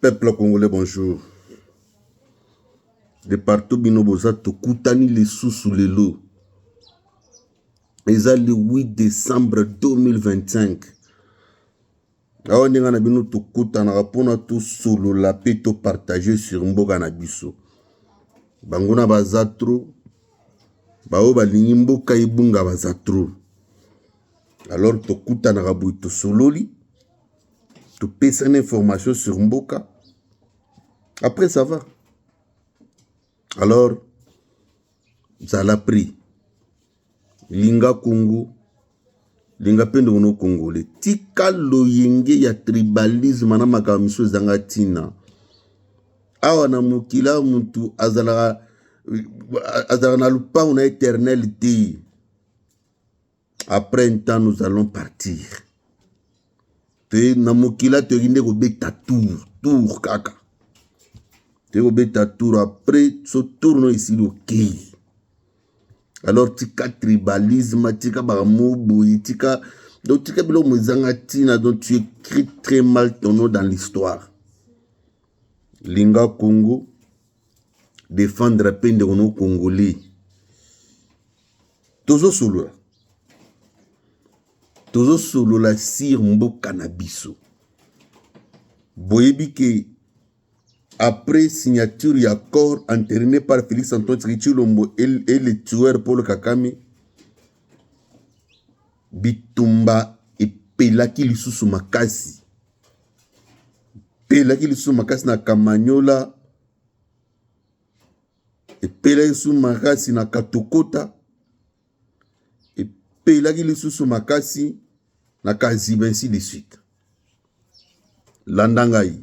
Peuple congolais, bonjour. De partout, Binoboza, Tokutani, les sous sous les lots. Et ça, le 8 décembre 2025. Alors, on a bino Tokutana, rapona tout solo, la paix, tout partagé sur Mboga Nabiso. Bangona bazatro. Bao balingi mboka ibunga bazatro. Alors, Tokutana, rabou, tout sololi. Tu pèses une information sur Mboka. Après, ça va. Alors, ça l'a pris. Linga Congo, Linga pendo no Congolais. Tika loyenge ya tribalisme na makamiso zangatina. Awa na mukila muntu azala na lupa na éternalité. Après un temps, nous allons partir. Te na mukila te rinde ko beta tour kaka. Te ko beta tour après ce tourno ici le quai. Alors tika tribalisme, tika baramobo, tika donc tika bilo muzangatina, donc tu écris très mal ton nom dans l'histoire. Linga Congo défendre peine de nos Congolais. Tozo solo la sir Mboka Nabiso. Boyebi ke après signature et accord entériné par Félix Antoine Tshisekedi et le tueur Paul Kagame, Bitumba et Pelaki lisusu makasi. Pelaki lisusu makasi na Kamanyola. Et Pelaki lisusu makasi na Katokota. Et Pelaki lisusu makasi na Kaziba, ainsi de suite. Landangai.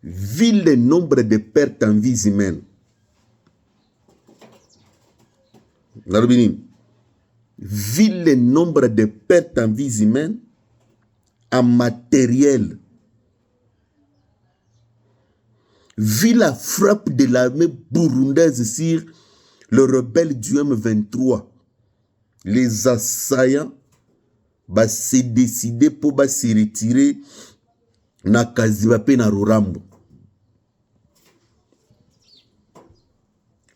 Vu le nombre de pertes en vies humaines, vu le nombre de pertes en vies humaines, en matériel, vu la frappe de l'armée burundaise sur le rebelle du M23, les assaillants se décider pour se retirer na Kaziba pe na Rurambo.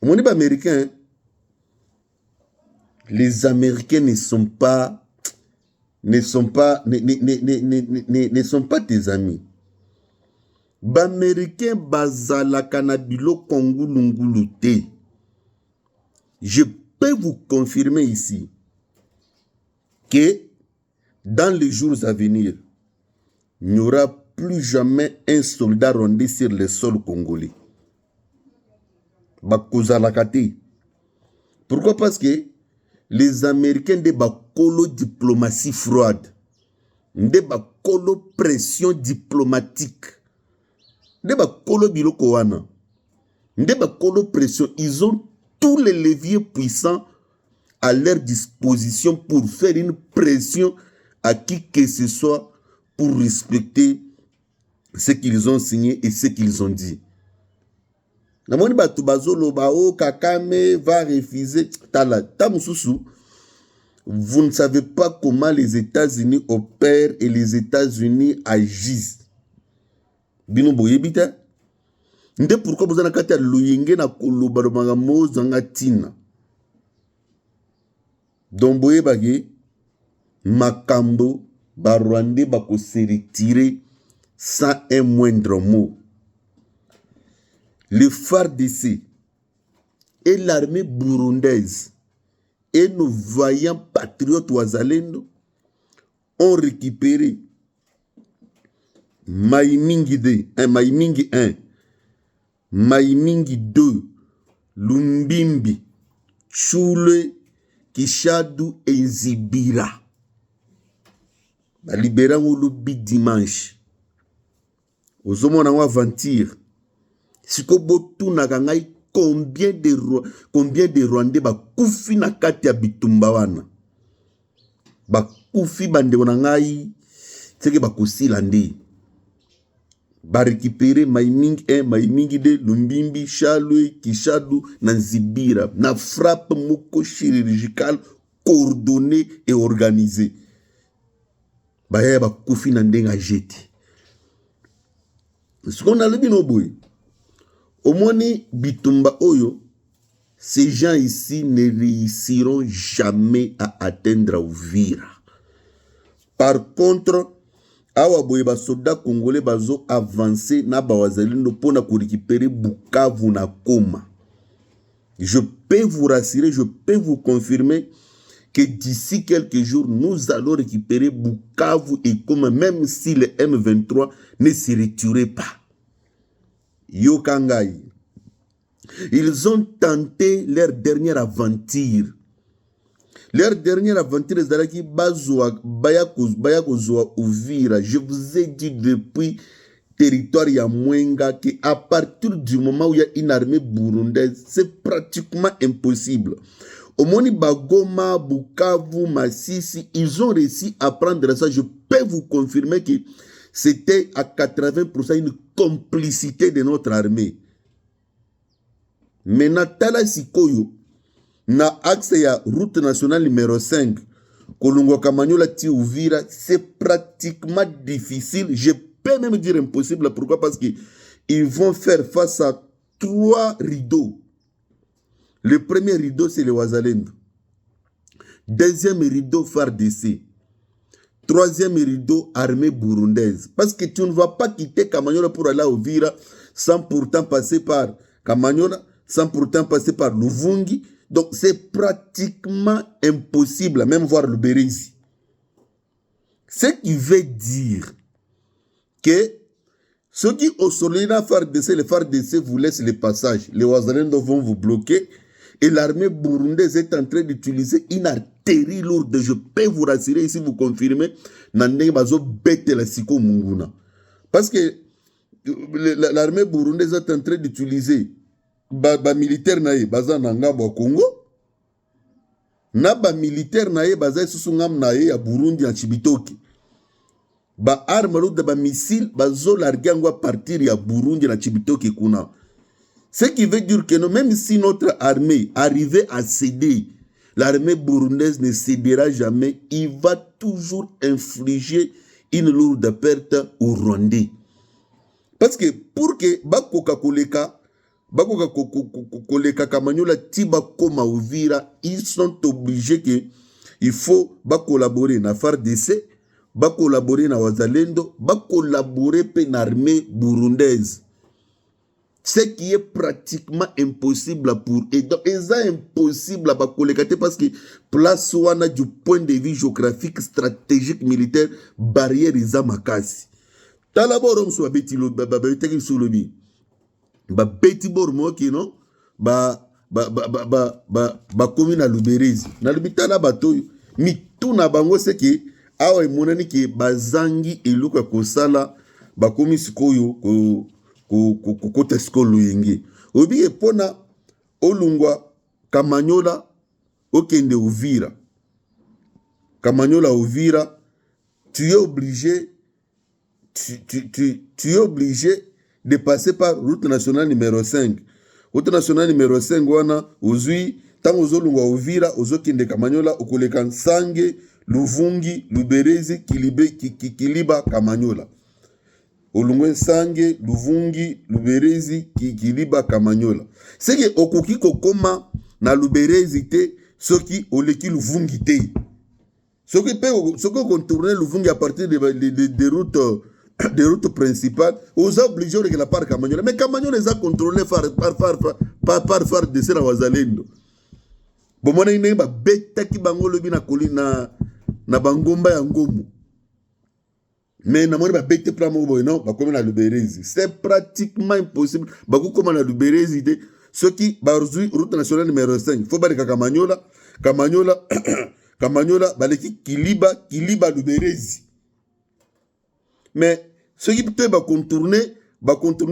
Mon américain, les Américains ne sont pas tes amis. Baméricain bazala kanabilo kongulungulute. Je peux vous confirmer ici que dans les jours à venir, il n'y aura plus jamais un soldat rondé sur le sol congolais. Pourquoi? Parce que les Américains de bakolo diplomatie froide, de bakolo pression diplomatique, de bakolo biloko wana, de bakolo pression, ils ont tous les leviers puissants à leur disposition pour faire une pression à qui que ce soit pour respecter ce qu'ils ont signé et ce qu'ils ont dit. Namoni batu bazolo ba o Kagame va refuser tala tamususu. Vous ne savez pas comment les États-Unis opèrent et les États-Unis agissent. Bino boyebita. Nde pourquoi vous en avez loyenge na koloba mangamo zangatina. Donc boyebage makambo ba Rwandais bako se retirer sans un moindre mot. Le FARDC et l'armée burundaise et nos vaillants patriotes Wazalendo ont récupéré Maïmingi 1, Maïmingi 2, Lumbimbi, Tchoule, Kishadu et Zibira. Libérant au lobby dimanche. Aux hommes en aventure. Si kobotu nagangai combien de Rwandais bakufi na kati ya bitumba wana. Bakufi bande wanangai seke bakosila nde. Ba récupérer Maïmingi 1, Maïmingi 2, Lumbimbi, Chalwe, Kishadu, na Zibira. Na frappe moko chirurgicale coordonnée et organisée. Baya bakufi na ndenga jeti. Ce qu'on a le binoboy. Au moins, Bitumba Oyo, ces gens ici ne réussiront jamais à atteindre Uvira. Par contre, awa boye ba soldats congolais bazo avancer na bawazalindo pona ko récupérer Bukavu na Goma. Je peux vous rassurer, je peux vous confirmer que d'ici quelques jours, nous allons récupérer Bukavu et Goma, même si le M23 ne se retirait pas. Yokangai. Ils ont tenté leur dernière aventure. Leur dernière aventure, c'est qui Bayakozwa Uvira. Je vous ai dit depuis territoire ya Mwenga qu'à partir du moment où il y a une armée burundaise, c'est pratiquement impossible. Au Moni Bagoma, Bukavu, Massisi, ils ont réussi à prendre ça. Je peux vous confirmer que c'était à 80% une complicité de notre armée. Mais Natala Sikoyo, na axe ya route nationale numéro 5, Kolongo Kamanyola ti Uvira, c'est pratiquement difficile. Je peux même dire impossible. Pourquoi? Parce qu'ils vont faire face à 3 rideaux. Le premier rideau, c'est le Wazalendo. Deuxième rideau, FARDC. Troisième rideau, armée burundaise. Parce que tu ne vas pas quitter Kamanyola pour aller à Uvira sans pourtant passer par Kamanyola, sans pourtant passer par Luvungi. Donc, c'est pratiquement impossible, même voir le Bérézi. Ce qui veut dire que ceux qui au Solina FARDC, les FARDC vous laissent le passage. Les Wazalendo vont vous bloquer. Et l'armée burundaise est en train d'utiliser une artillerie lourde. Je peux vous rassurer ici, vous confirmez, parce que l'armée burundaise est en train d'utiliser ba militaire nae baza nangabo Congo, na ba militaire nae baza susungam nae ya Burundi en Chibitoke. Ba arme lourde ba missile bazo larguer à partir ya Burundi na Chibitoke kuna. Ce qui veut dire que même si notre armée arrivait à céder, l'armée burundaise ne cédera jamais. Il va toujours infliger une lourde perte au Rwandais. Parce que pour que Bakoka Kamanyola Tiba Koma Uvira, ils sont obligés que il faut collaborer na FARDC, collaborer na Wazalendo, collaborer avec l'armée burundaise. Ce qui est pratiquement impossible pour eux. Donc, c'est impossible à collecter parce que place ouana du point de vue géographique, stratégique, militaire, barrière isa makasi. Talaborom so beti lo ba beti so lobi. Ba beti bor mo ki non ba komi na Luberizi. Na lubitala bato mi tuna bango se ki awa monani ki bazangi eluka kosala ba komi sikoyo ko kota skolo yenge. Obi epona olungwa Kamanyola okende Uvira. Kamanyola Uvira, tu es obligé de passer par route nationale numéro 5. Route nationale numéro 5 wana ozui tango ozolungwa Uvira ozokende Kamanyola okoleka Sange, Luvungi, Luberezi, Kiliba, Kamanyola. Olungwe Sange, Luvungi, Luberezi, Kiliba, Kamanyola. C'est que okoki kokoma na Luberezi te, soki oleki Luvungi te. Soki contourner Luvungi à partir des routes principales, aux obligés de la part Kamanyola. Mais Kamanyola les a contrôlés par FARDC na Wazalendo. Bon, moi, je ba beta ki bango lobi na kolina na bangomba ya ngomu. Mais na moni ba bete plan mo boy non ba comme na Luberezi. C'est pratiquement impossible. Ba ko comme na Luberezi de ceux qui ba route nationale numéro 5. Faut ba de Kamanyola ba leki Kiliba Luberezi. Mais ceux qui peut ba contourner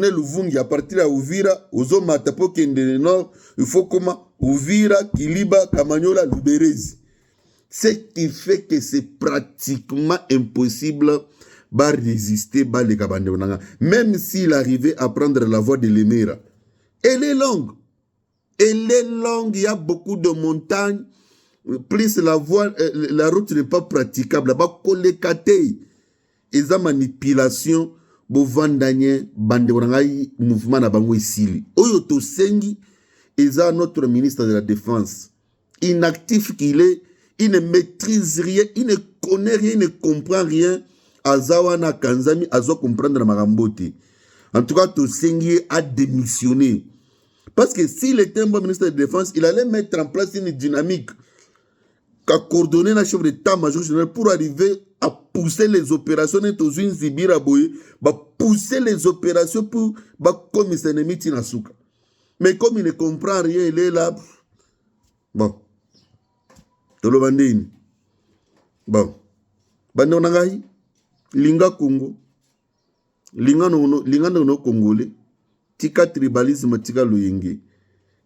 Luvungi à partir de Uvira, aux matapo kende nord, il faut comment Uvira, Kiliba, Kamanyola, Luberezi. Ce qui fait que c'est pratiquement impossible de résister à les Kabandonanga. Même s'il arrivait à prendre la voie de l'Emera. Elle est longue. Il y a beaucoup de montagnes. Plus la route n'est pas praticable. Là-bas, il y a manipulation bovandanye bande ngai mouvement na bango esili oyo tosengi eza notre ministre de la défense inactif qu'il est, il ne maîtrise rien, il ne connaît rien, il ne comprend rien. Azawana Kanzami, Azo comprendre Marambote. En tout cas, Tosengi a démissionné. Parce que s'il était un bon ministre de la Défense, il allait mettre en place une dynamique qu'a coordonné la chef d'état-major général pour arriver à pousser les opérations pousser les opérations pour comme c'est ennemi Tinasuka. Mais comme il ne comprend rien, il est là. Bon. Tolo bandini. Bon. Bando nangai. Linga Congo. Linga no Congolais. Tika tribalisme, tika loyenge.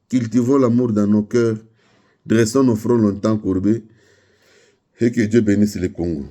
Cultivons l'amour dans nos cœurs. Dressons nos fronts longtemps courbés. Et que Dieu bénisse le Congo.